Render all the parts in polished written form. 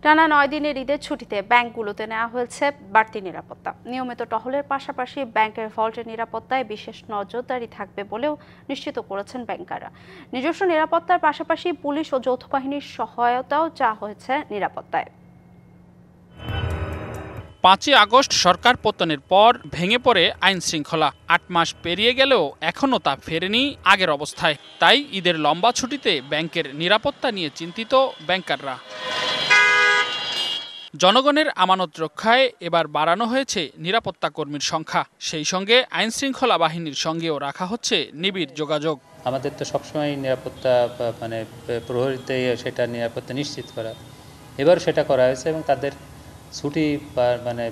টানা 9 দিনের ঈদের ছুটিতে ব্যাংকগুলোতে নেওয়া হয়েছে বাড়তি নিরাপত্তা। নিয়মিত টহলের পাশাপাশি ব্যাংকের ভল্টের নিরাপত্তায় বিশেষ নজরদারি থাকবে বলেও নিশ্চিত করেছেন ব্যাংকাররা। নিজস্ব নিরাপত্তার পাশাপাশি পুলিশ ও যৌথ বাহিনীর সহায়তাও চাওয়া হয়েছে নিরাপত্তায়। 5ই আগস্ট সরকার পতনের পর ভেঙে পড়ে আইন শৃঙ্খলা। 8 মাস পেরিয়ে গেলেও এখনও তা ফেরেনি আগের অবস্থায়। তাই ঈদের লম্বা ছুটিতে ব্যাংকের নিরাপত্তা নিয়ে চিন্তিত ব্যাংকাররা। জনগণের আমানত রক্ষায় এবার বাড়ানো হয়েছে নিরাপত্তা কর্মীর সংখ্যা। সেই সঙ্গে আইন শৃঙ্খলা বাহিনীর সঙ্গেও রাখা হচ্ছে নিবিড় যোগাযোগ। আমাদের তো সবসময় নিরাপত্তা প্রহরীতে সেটা নিরাপত্তা নিশ্চিত করা, এবার সেটা করা হয়েছে এবং তাদের ছুটি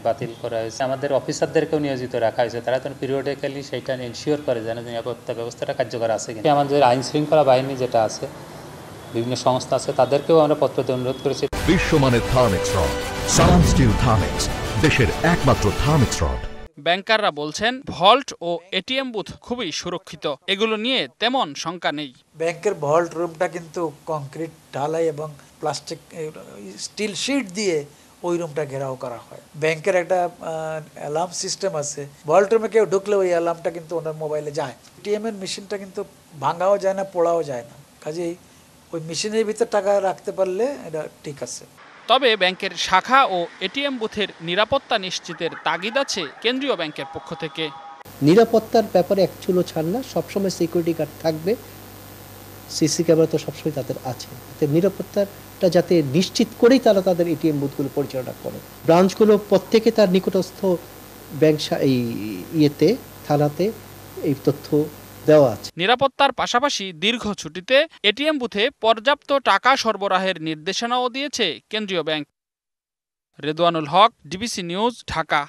বাতিল করা হয়েছে। আমাদের অফিসারদেরকেও নিয়োজিত রাখা হয়েছে, তারা তো পিরিয়ডিক্যালি সেটা এনশিওর করে যেন নিরাপত্তা ব্যবস্থাটা কার্যকর আছে কিনা। আমাদের আইন শৃঙ্খলা বাহিনী যেটা আছে, বিভিন্ন সংস্থা আছে, তাদেরকেও আমরা পত্র দিয়ে অনুরোধ করেছি। বিশ্বমানের থার্মিক্স রড, সালাম স্টিল থার্মিক্স, দেশের একমাত্র থার্মিক্স রড। ব্যাংকাররা বলছেন ভল্ট ও এটিএম বুথ খুবই সুরক্ষিত, এগুলো নিয়ে তেমন শঙ্কা নেই। ব্যাংকের ভল্ট রুমটা কিন্তু কংক্রিট ঢালাই এবং প্লাস্টিক স্টিল শিট দিয়ে ওই রুমটা ঘেরাও করা হয়। ব্যাংকের একটা অ্যালার্ম সিস্টেম আছে, ভল্ট রুমে কেউ ঢুকলে ওই অ্যালার্মটা কিন্তু ওনার মোবাইলে যায়। এটিএম এর মেশিনটা কিন্তু ভাঙাও যায় না, পোড়াও যায় না, কাজেই ওই মেশিনের ভিতর টাকা রাখতে পারলে এটা ঠিক আছে। তবে ব্যাংকের শাখা ও এটিএম বুথের নিরাপত্তা নিশ্চিতের তাগিদ আছে কেন্দ্রীয় ব্যাংকের পক্ষ থেকে। নিরাপত্তার ব্যাপারে এক চুলো ছাড় না, সবসময় সিকিউরিটি গার্ড থাকবে, সিসি ক্যামেরা তো সবসময় তাদের আছে। নিরাপত্তাটা যাতে নিশ্চিত করেই তারা তাদের এটিএম বুথগুলো পরিচালনা করে। ব্রাঞ্চগুলো প্রত্যেকে তার নিকটস্থ ব্যাংক থানাতে এই তথ্য দেওয়া আছে। নিরাপত্তার পাশাপাশি দীর্ঘ ছুটিতে এটিএম বুথে পর্যাপ্ত টাকা সরবরাহের নির্দেশনাও দিয়েছে কেন্দ্রীয় ব্যাংক। রেদওয়ানুল হক, ডিবিসি নিউজ, ঢাকা।